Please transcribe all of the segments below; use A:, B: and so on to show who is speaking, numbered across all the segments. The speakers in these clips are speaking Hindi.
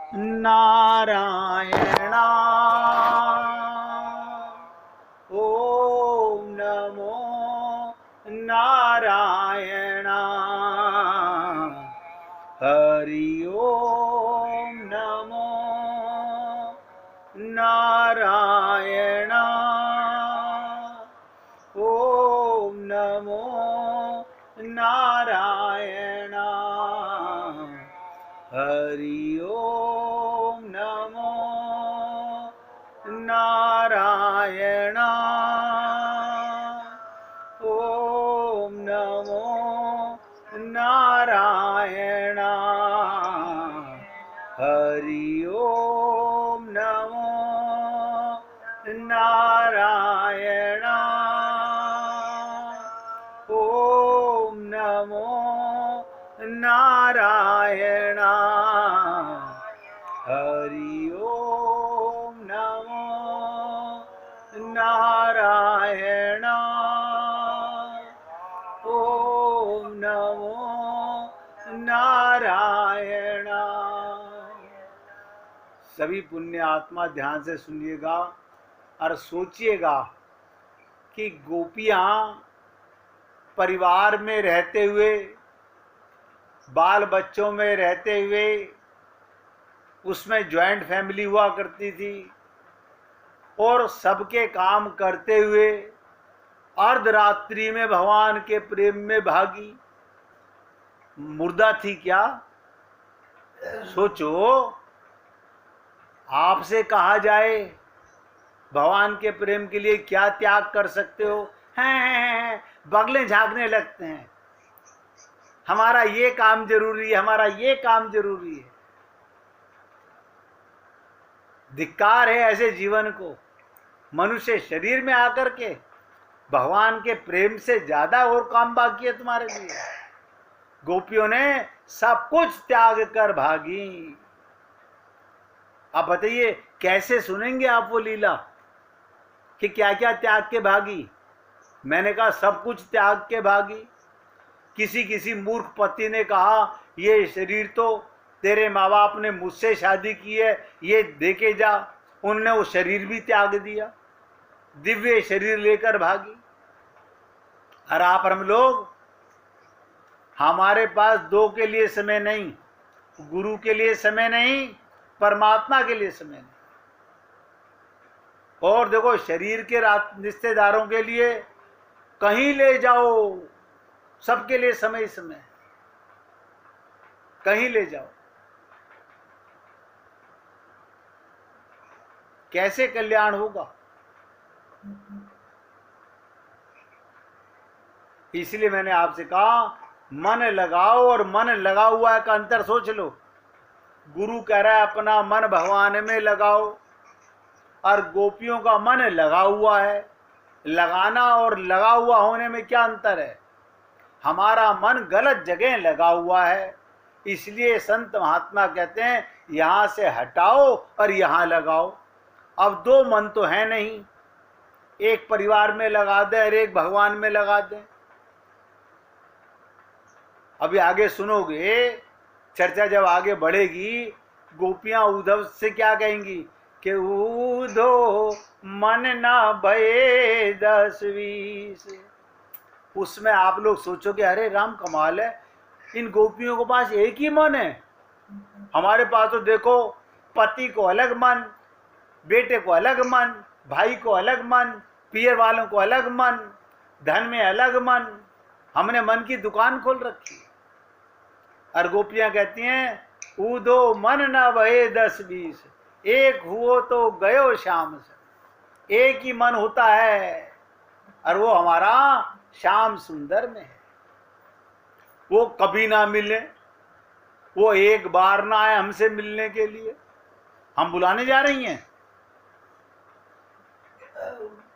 A: नारायणा। ओम नमो नारायणा। हरि ओम नमो नारायणा। ओम नमो नारायणा। हरि ओम नमो नारायणा। ओम नमो नारायणा। हरि ओम नमो नारायणा। ओम नमो नारायणा। हरि ओम नमो नारायणा। ओम नमो नारायणा। सभी पुण्य आत्मा ध्यान से सुनिएगा और सोचिएगा कि गोपियां परिवार में रहते हुए, बाल बच्चों में रहते हुए, उसमें ज्वाइंट फैमिली हुआ करती थी और सबके काम करते हुए अर्धरात्रि में भगवान के प्रेम में भागी मुर्दा थी क्या? सोचो, आपसे कहा जाए भगवान के प्रेम के लिए क्या त्याग कर सकते हो? हैं बगले झांकने लगते हैं, हमारा ये काम जरूरी है, हमारा ये काम जरूरी है। धिक्कार है ऐसे जीवन को। मनुष्य शरीर में आकर के भगवान के प्रेम से ज्यादा और काम बाकी है तुम्हारे लिए। गोपियों ने सब कुछ त्याग कर भागी। आप बताइए कैसे सुनेंगे आप वो लीला कि क्या क्या त्याग के भागी? मैंने कहा सब कुछ त्याग के भागी। किसी किसी मूर्ख पति ने कहा ये शरीर तो तेरे माँ बाप ने मुझसे शादी की है, ये देके जा। उनने वो शरीर भी त्याग दिया, दिव्य शरीर लेकर भागी। और आप हम लोग, हमारे पास दो के लिए समय नहीं, गुरु के लिए समय नहीं, परमात्मा के लिए समय नहीं। और देखो शरीर के रिश्तेदारों के लिए कहीं ले जाओ, सबके लिए समय समय, कहीं ले जाओ। कैसे कल्याण होगा? इसलिए मैंने आपसे कहा मन लगाओ और मन लगा हुआ का अंतर सोच लो। गुरु कह रहा है अपना मन भगवान में लगाओ, और गोपियों का मन लगा हुआ है। लगाना और लगा हुआ होने में क्या अंतर है? हमारा मन गलत जगह लगा हुआ है, इसलिए संत महात्मा कहते हैं यहां से हटाओ और यहां लगाओ। अब दो मन तो है नहीं, एक परिवार में लगा दे और एक भगवान में लगा दे। अभी आगे सुनोगे, चर्चा जब आगे बढ़ेगी, गोपियां उद्धव से क्या कहेंगी कि उधो मन ना भये 10-20। उसमें आप लोग सोचोगे अरे राम कमाल है, इन गोपियों के पास एक ही मन है। हमारे पास तो देखो पति को अलग मन, बेटे को अलग मन, भाई को अलग मन, पियर वालों को अलग मन, धन में अलग मन। हमने मन की दुकान खोल रखी। और गोपियां कहती हैं उदो मन न भये 10-20, एक हुओ तो गयो श्याम से। एक ही मन होता है और वो हमारा श्याम सुंदर में है। वो कभी ना मिले, वो एक बार ना आए हमसे मिलने के लिए। हम बुलाने जा रही हैं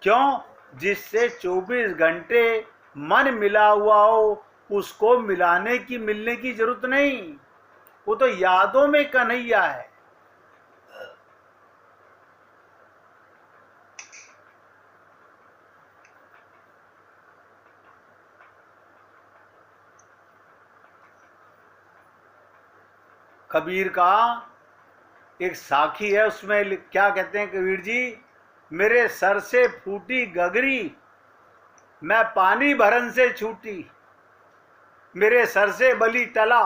A: क्यों? जिससे 24 घंटे मन मिला हुआ हो उसको मिलाने की, मिलने की जरूरत नहीं। वो तो यादों में कन्हैया है। कबीर का एक साखी है, उसमें क्या कहते हैं कबीर जी, मेरे सर से फूटी गगरी, मैं पानी भरन से छूटी, मेरे सर से बलि टला।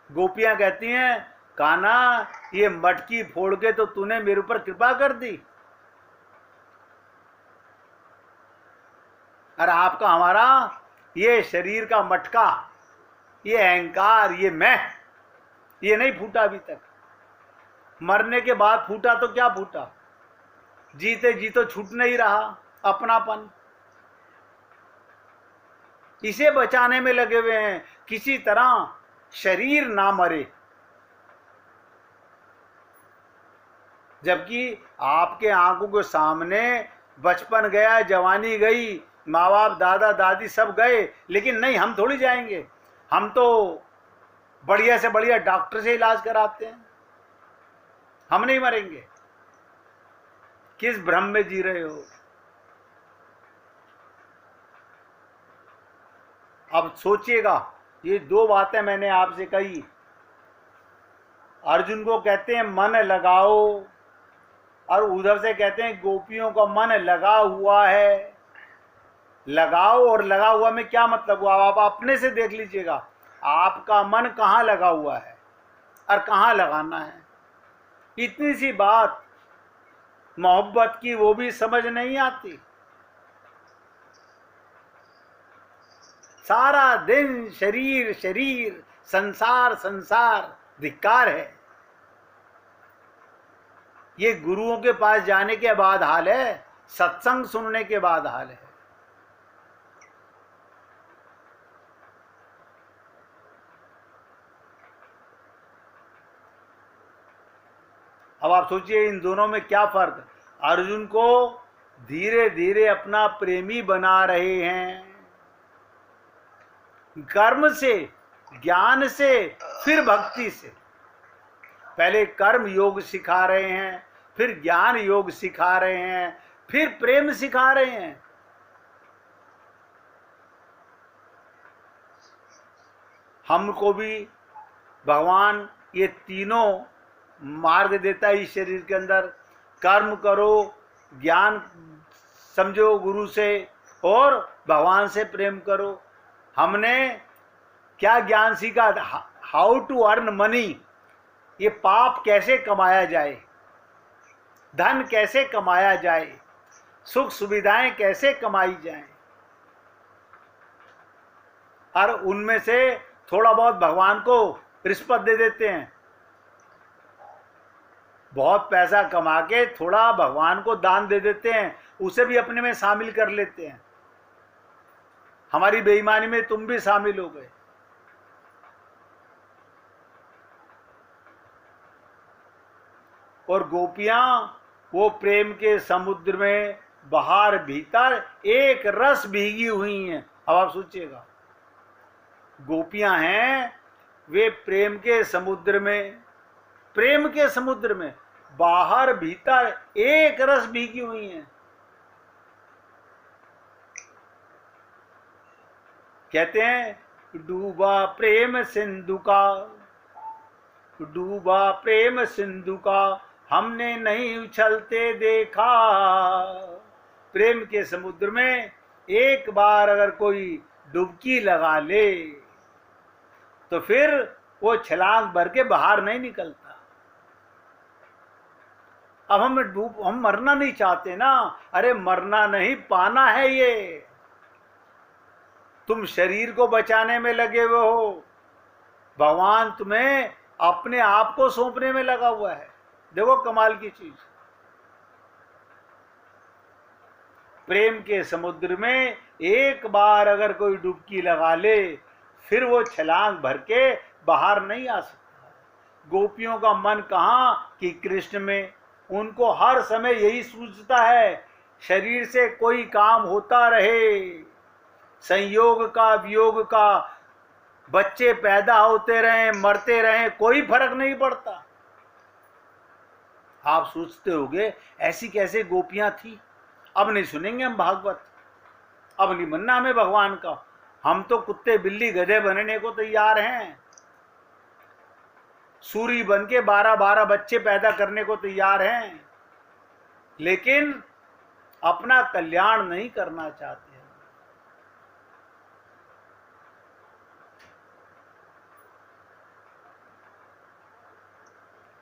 A: गोपियां कहती हैं, कान्हा ये मटकी फोड़ के तो तूने मेरे ऊपर कृपा कर दी, और आपका हमारा ये शरीर का मटका, ये अहंकार, ये मैं, ये नहीं फूटा अभी तक। मरने के बाद फूटा तो क्या फूटा, जीते जी तो छूट नहीं रहा अपनापन। इसे बचाने में लगे हुए हैं, किसी तरह शरीर ना मरे। जबकि आपके आंखों के सामने बचपन गया, जवानी गई, माँ बाप दादा दादी सब गए, लेकिन नहीं, हम थोड़ी जाएंगे। हम तो बढ़िया से बढ़िया डॉक्टर से इलाज कराते हैं, हम नहीं मरेंगे। किस भ्रम में जी रहे हो? अब सोचिएगा, ये दो बातें मैंने आपसे कही। अर्जुन को कहते हैं मन लगाओ, और उधर से कहते हैं गोपियों का मन लगा हुआ है। लगाओ और लगा हुआ में क्या मतलब हुआ, आप अपने से देख लीजिएगा, आपका मन कहाँ लगा हुआ है और कहाँ लगाना है। इतनी सी बात मोहब्बत की, वो भी समझ नहीं आती। सारा दिन शरीर शरीर, संसार संसार, धिक्कार है। ये गुरुओं के पास जाने के बाद हाल है, सत्संग सुनने के बाद हाल है। अब आप सोचिए इन दोनों में क्या फर्क। अर्जुन को धीरे धीरे अपना प्रेमी बना रहे हैं, कर्म से, ज्ञान से, फिर भक्ति से। पहले कर्म योग सिखा रहे हैं, फिर ज्ञान योग सिखा रहे हैं, फिर प्रेम सिखा रहे हैं। हमको भी भगवान ये तीनों मार्ग देता है इस शरीर के अंदर। कर्म करो, ज्ञान समझो गुरु से, और भगवान से प्रेम करो। हमने क्या ज्ञान सीखा? हाउ टू अर्न मनी, ये पाप कैसे कमाया जाए, धन कैसे कमाया जाए, सुख सुविधाएं कैसे कमाई जाएं, और उनमें से थोड़ा बहुत भगवान को रिश्वत दे देते हैं। बहुत पैसा कमा के थोड़ा भगवान को दान दे देते हैं, उसे भी अपने में शामिल कर लेते हैं। हमारी बेईमानी में तुम भी शामिल हो गए। और गोपियां वो प्रेम के समुद्र में बाहर भीतर एक रस भीगी हुई हैं। अब आप सोचिएगा, गोपियां हैं वे प्रेम के समुद्र में, प्रेम के समुद्र में बाहर भीतर एक रस भीगी हुई हैं। कहते हैं डूबा प्रेम सिंधु का, डूबा प्रेम सिंधु का हमने नहीं उछलते देखा। प्रेम के समुद्र में एक बार अगर कोई डुबकी लगा ले तो फिर वो छलांग भर के बाहर नहीं निकलता। अब हम मरना नहीं चाहते ना। अरे मरना नहीं, पाना है। ये तुम शरीर को बचाने में लगे हुए हो, भगवान तुम्हें अपने आप को सौंपने में लगा हुआ है। देखो कमाल की चीज, प्रेम के समुद्र में एक बार अगर कोई डुबकी लगा ले फिर वो छलांग भर के बाहर नहीं आ सकता। गोपियों का मन कहाँ कि कृष्ण में। उनको हर समय यही सूझता है, शरीर से कोई काम होता रहे, संयोग का वियोग का, बच्चे पैदा होते रहें मरते रहें, कोई फर्क नहीं पड़ता। आप सोचते होंगे ऐसी कैसे गोपियां थी। अब नहीं सुनेंगे हम भागवत, अब नहीं बनना हमें भगवान का। हम तो कुत्ते बिल्ली गधे बनने को तैयार हैं। सूरी बन के 12-12 बच्चे पैदा करने को तैयार हैं, लेकिन अपना कल्याण नहीं करना चाहते हैं।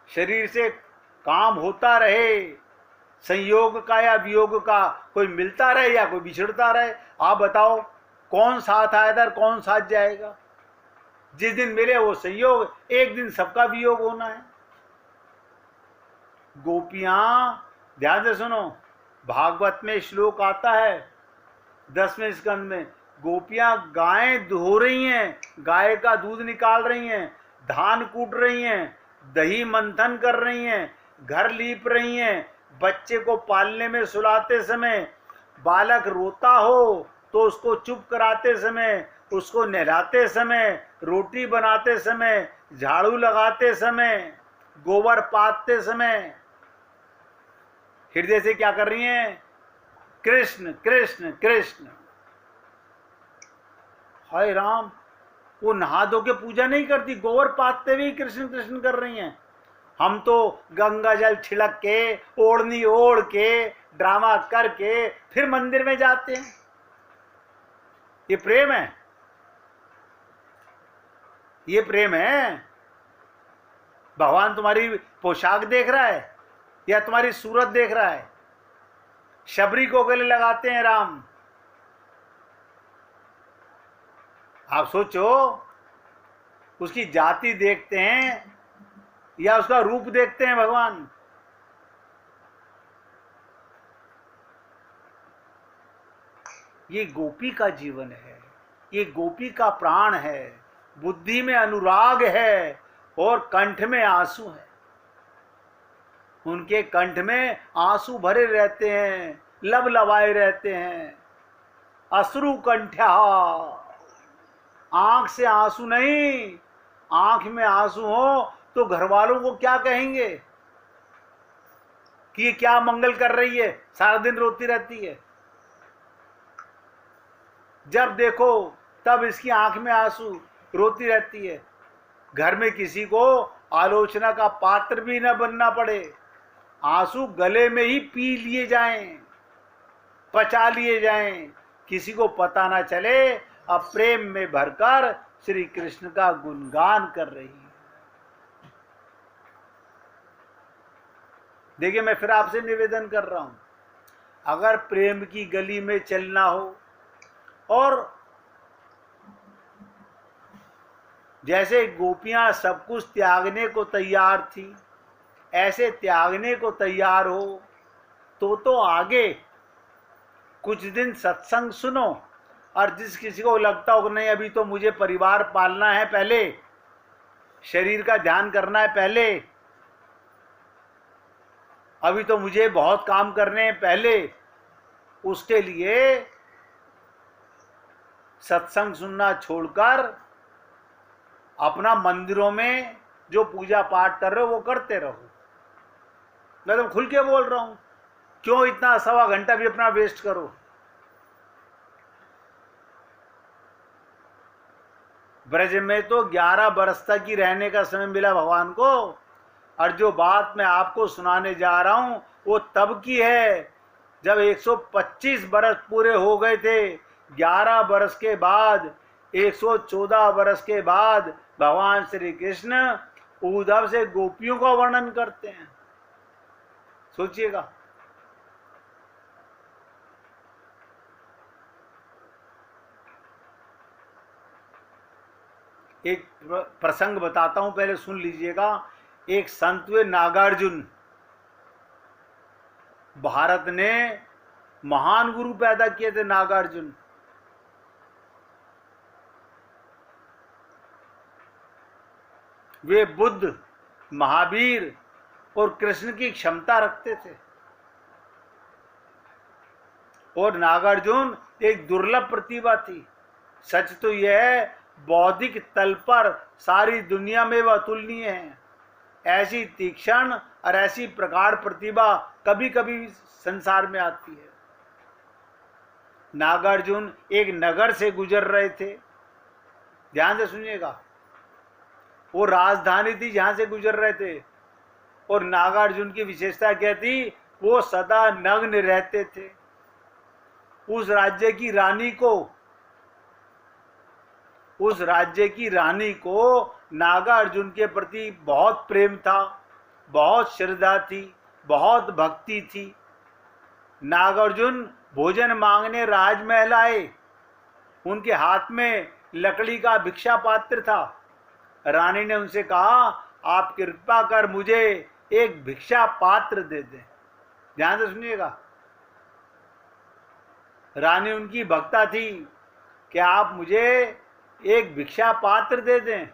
A: शरीर से काम होता रहे, संयोग का या वियोग का, कोई मिलता रहे या कोई बिछड़ता रहे। आप बताओ कौन साथ आया था, कौन साथ जाएगा? जिस दिन मिले वो संयोग, एक दिन सबका वियोग होना है। गोपियां, ध्यान से सुनो, भागवत में श्लोक आता है 10वें स्कंद में, गोपियां गायें धो रही हैं, गाय का दूध निकाल रही हैं, धान कूट रही हैं, दही मंथन कर रही हैं, घर लीप रही हैं, बच्चे को पालने में सुलाते समय बालक रोता हो तो उसको चुप कराते समय, उसको नहलाते समय, रोटी बनाते समय, झाड़ू लगाते समय, गोबर पाथते समय हृदय से क्या कर रही हैं? कृष्ण कृष्ण कृष्ण। हाय राम, वो नहा धो के पूजा नहीं करती, गोबर पाथते हुए कृष्ण कृष्ण कर रही हैं। हम तो गंगा जल छिड़क के, ओढ़नी ओढ़ के, ड्रामा करके फिर मंदिर में जाते हैं। ये प्रेम है? ये प्रेम है? भगवान तुम्हारी पोशाक देख रहा है या तुम्हारी सूरत देख रहा है? शबरी को गले लगाते हैं राम। आप सोचो, उसकी जाति देखते हैं या उसका रूप देखते हैं भगवान? ये गोपी का जीवन है, ये गोपी का प्राण है। बुद्धि में अनुराग है और कंठ में आंसू है। उनके कंठ में आंसू भरे रहते हैं, लबलबाए रहते हैं। अश्रु कंठ्या, आंख से आंसू नहीं। आंख में आंसू हो तो घर वालों को क्या कहेंगे कि ये क्या मंगल कर रही है, सारा दिन रोती रहती है। जब देखो तब इसकी आंख में आंसू, रोती रहती है। घर में किसी को आलोचना का पात्र भी न बनना पड़े, आंसू गले में ही पी लिए जाएं, पचा लिए जाएं, किसी को पता ना चले। अब प्रेम में भरकर श्री कृष्ण का गुणगान कर रही है। देखिए, मैं फिर आपसे निवेदन कर रहा हूं, अगर प्रेम की गली में चलना हो और जैसे गोपियां सब कुछ त्यागने को तैयार थी, ऐसे त्यागने को तैयार हो तो आगे कुछ दिन सत्संग सुनो। और जिस किसी को लगता हो कि नहीं अभी तो मुझे परिवार पालना है, पहले शरीर का ध्यान करना है, पहले अभी तो मुझे बहुत काम करने हैं, पहले उसके लिए सत्संग सुनना छोड़कर अपना मंदिरों में जो पूजा पाठ कर रहे हो वो करते रहो। मैं तो खुल के बोल रहा हूं, क्यों इतना 1.25 घंटा भी अपना वेस्ट करो? ब्रज में तो 11 बरस तक ही रहने का समय मिला भगवान को, और जो बात मैं आपको सुनाने जा रहा हूं वो तब की है जब 125 बरस पूरे हो गए थे। 11 बरस के बाद, 114 बरस के बाद भगवान श्री कृष्ण उद्धव से गोपियों का वर्णन करते हैं। सोचिएगा। एक प्रसंग बताता हूं, पहले सुन लीजिएगा। एक संत हुए नागार्जुन। भारत ने महान गुरु पैदा किए थे नागार्जुन। वे बुद्ध, महावीर और कृष्ण की क्षमता रखते थे। और नागार्जुन एक दुर्लभ प्रतिभा थी। सच तो यह है, बौद्धिक तल पर सारी दुनिया में वह अतुलनीय है। ऐसी तीक्ष्ण और ऐसी प्रगाढ़ प्रतिभा कभी कभी संसार में आती है। नागार्जुन एक नगर से गुजर रहे थे, ध्यान से सुनिएगा। वो राजधानी थी जहां से गुजर रहे थे। और नागार्जुन की विशेषता क्या थी? वो सदा नग्न रहते थे। उस राज्य की रानी को नागार्जुन के प्रति बहुत प्रेम था, बहुत श्रद्धा थी, बहुत भक्ति थी। नागार्जुन भोजन मांगने राजमहल आए। उनके हाथ में लकड़ी का भिक्षा पात्र था। रानी ने उनसे कहा, आप कृपा कर मुझे एक भिक्षा पात्र दे दें। ध्यान से सुनिएगा। रानी उनकी भक्ता थी कि आप मुझे एक भिक्षा पात्र दे दें,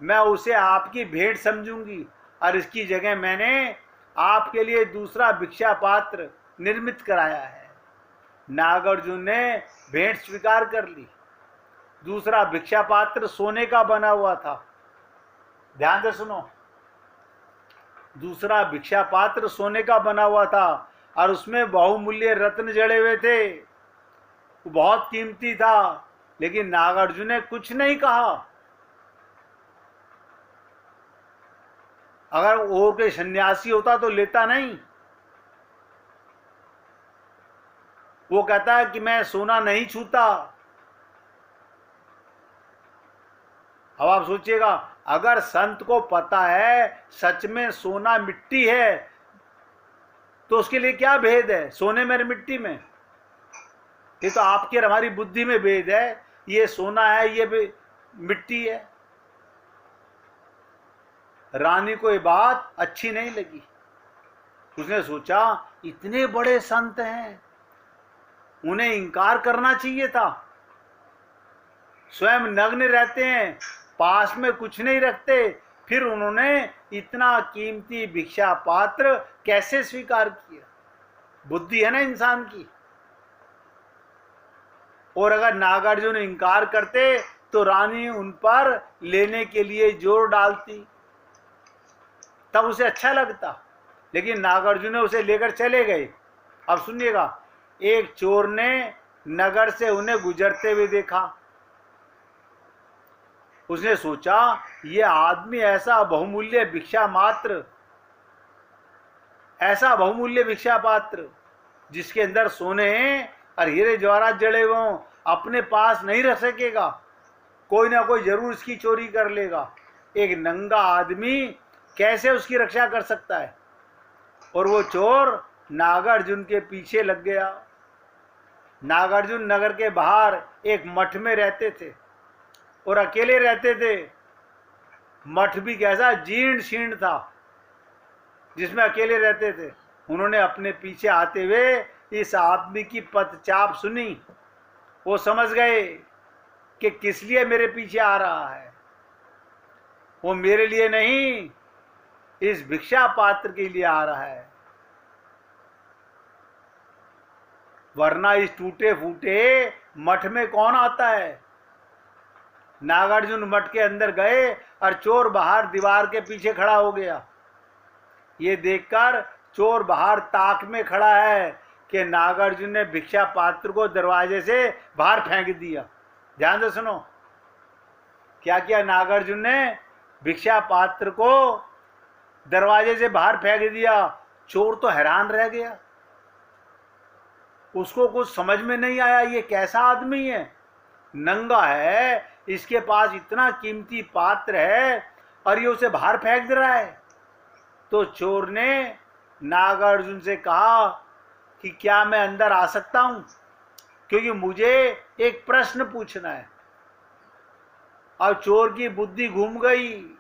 A: मैं उसे आपकी भेंट समझूंगी और इसकी जगह मैंने आपके लिए दूसरा भिक्षा पात्र निर्मित कराया है। नागार्जुन ने भेंट स्वीकार कर ली। दूसरा भिक्षा पात्र सोने का बना हुआ था। ध्यान से सुनो, दूसरा भिक्षा पात्र सोने का बना हुआ था और उसमें बहुमूल्य रत्न जड़े हुए थे। वो बहुत कीमती था, लेकिन नागार्जुन ने कुछ नहीं कहा। अगर और कोई सन्यासी होता तो लेता नहीं। वो कहता है कि मैं सोना नहीं छूता। अब आप सोचिएगा, अगर संत को पता है सच में सोना मिट्टी है तो उसके लिए क्या भेद है सोने में और मिट्टी में? ये तो आपकी और हमारी बुद्धि में भेद है। ये सोना है, ये मिट्टी है। रानी को ये बात अच्छी नहीं लगी। उसने सोचा, इतने बड़े संत हैं, उन्हें इनकार करना चाहिए था। स्वयं नग्न रहते हैं, पास में कुछ नहीं रखते, फिर उन्होंने इतना कीमती भिक्षा पात्र कैसे स्वीकार किया? बुद्धि है ना इंसान की। और अगर नागार्जुन इनकार करते तो रानी उन पर लेने के लिए जोर डालती, तब उसे अच्छा लगता। लेकिन नागार्जुन ने उसे लेकर चले गए। अब सुनिएगा, एक चोर ने नगर से उन्हें गुजरते हुए देखा। उसने सोचा, ये आदमी ऐसा बहुमूल्य भिक्षा पात्र जिसके अंदर सोने और हीरे जवाहरात जड़े हुए हों, अपने पास नहीं रख सकेगा। कोई ना कोई जरूर इसकी चोरी कर लेगा। एक नंगा आदमी कैसे उसकी रक्षा कर सकता है? और वो चोर नागार्जुन के पीछे लग गया। नागार्जुन नगर के बाहर एक मठ में रहते थे और अकेले रहते थे। मठ भी कैसा जीर्ण शीर्ण था जिसमें अकेले रहते थे। उन्होंने अपने पीछे आते हुए इस आदमी की पदचाप सुनी। वो समझ गए कि किस लिए मेरे पीछे आ रहा है। वो मेरे लिए नहीं, इस भिक्षा पात्र के लिए आ रहा है, वरना इस टूटे फूटे मठ में कौन आता है? नागार्जुन मठ के अंदर गए और चोर बाहर दीवार के पीछे खड़ा हो गया। ये देखकर चोर बाहर ताक में खड़ा है कि नागार्जुन ने भिक्षा पात्र को दरवाजे से बाहर फेंक दिया। ध्यान से सुनो, क्या किया नागार्जुन ने? भिक्षा पात्र को दरवाजे से बाहर फेंक दिया। चोर तो हैरान रह गया। उसको कुछ समझ में नहीं आया, ये कैसा आदमी है? नंगा है, इसके पास इतना कीमती पात्र है और ये उसे बाहर फेंक दे रहा है। तो चोर ने नागार्जुन से कहा कि क्या मैं अंदर आ सकता हूं, क्योंकि मुझे एक प्रश्न पूछना है। अब चोर की बुद्धि घूम गई।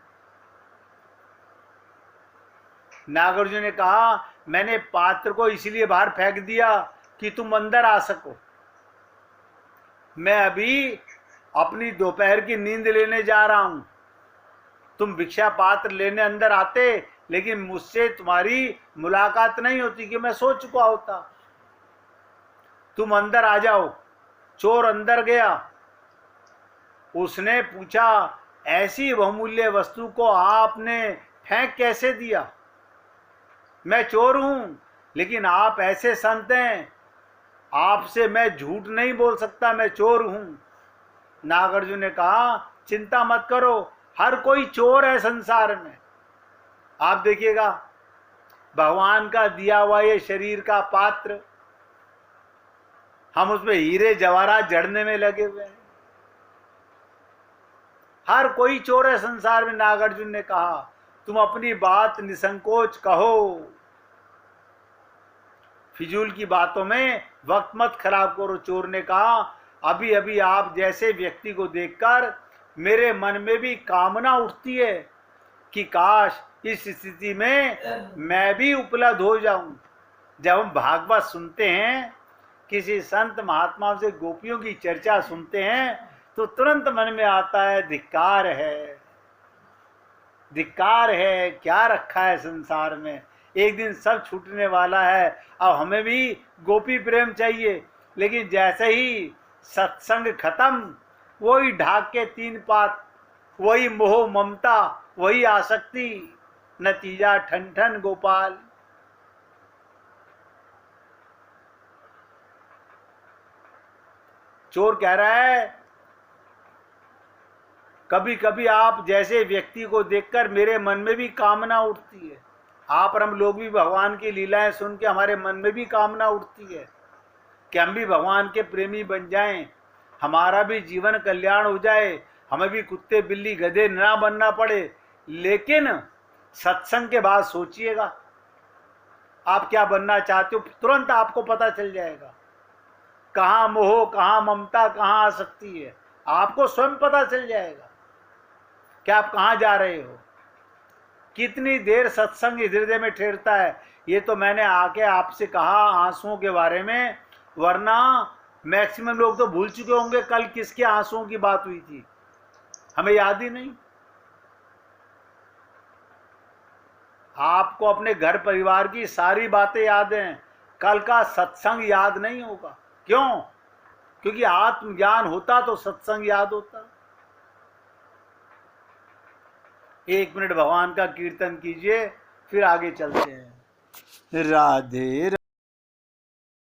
A: नागार्जुन ने कहा, मैंने पात्र को इसलिए बाहर फेंक दिया कि तुम अंदर आ सको। मैं अभी अपनी दोपहर की नींद लेने जा रहा हूं। तुम भिक्षा पात्र लेने अंदर आते, लेकिन मुझसे तुम्हारी मुलाकात नहीं होती कि मैं सो चुका होता। तुम अंदर आ जाओ। चोर अंदर गया। उसने पूछा, ऐसी बहुमूल्य वस्तु को आपने फेंक कैसे दिया? मैं चोर हूं, लेकिन आप ऐसे संत हैं, आपसे मैं झूठ नहीं बोल सकता, मैं चोर हूं। नागार्जुन ने कहा, चिंता मत करो, हर कोई चोर है संसार में। आप देखिएगा, भगवान का दिया हुआ ये शरीर का पात्र, हम उसमें हीरे जवाहरात जड़ने में लगे हुए हैं। हर कोई चोर है संसार में। नागार्जुन ने कहा, तुम अपनी बात निसंकोच कहो, फिजूल की बातों में वक्त मत खराब करो। चोर ने कहा, अभी अभी आप जैसे व्यक्ति को देखकर मेरे मन में भी कामना उठती है कि काश इस स्थिति में मैं भी उपलब्ध हो जाऊं। जब हम भागवत सुनते हैं, किसी संत महात्मा से गोपियों की चर्चा सुनते हैं, तो तुरंत मन में आता है धिक्कार है, धिक्कार है, क्या रखा है संसार में, एक दिन सब छूटने वाला है। अब हमें भी गोपी प्रेम चाहिए। लेकिन जैसे ही सत्संग खत्म, वही ढाक के तीन पात, वही मोह ममता, वही आसक्ति, नतीजा ठन ठन गोपाल। चोर कह रहा है, कभी कभी आप जैसे व्यक्ति को देखकर मेरे मन में भी कामना उठती है। आप और हम लोग भी भगवान की लीलाएं सुन के हमारे मन में भी कामना उठती है कि हम भी भगवान के प्रेमी बन जाएं, हमारा भी जीवन कल्याण हो जाए, हमें भी कुत्ते बिल्ली गधे ना बनना पड़े। लेकिन सत्संग के बाद सोचिएगा, आप क्या बनना चाहते हो, तुरंत आपको पता चल जाएगा कहाँ मोह, कहाँ ममता, कहाँ आसक्ति है। आपको स्वयं पता चल जाएगा कि आप कहाँ जा रहे हो। कितनी देर सत्संग हृदय में ठहरता है, ये तो मैंने आके आपसे कहा आंसुओं के बारे में, वरना मैक्सिमम लोग तो भूल चुके होंगे कल किसके आंसुओं की बात हुई थी, हमें याद ही नहीं। आपको अपने घर परिवार की सारी बातें याद हैं, कल का सत्संग याद नहीं होगा। क्यों? क्योंकि आत्मज्ञान होता तो सत्संग याद होता। 1 मिनट भगवान का कीर्तन कीजिए, फिर आगे चलते हैं। राधे।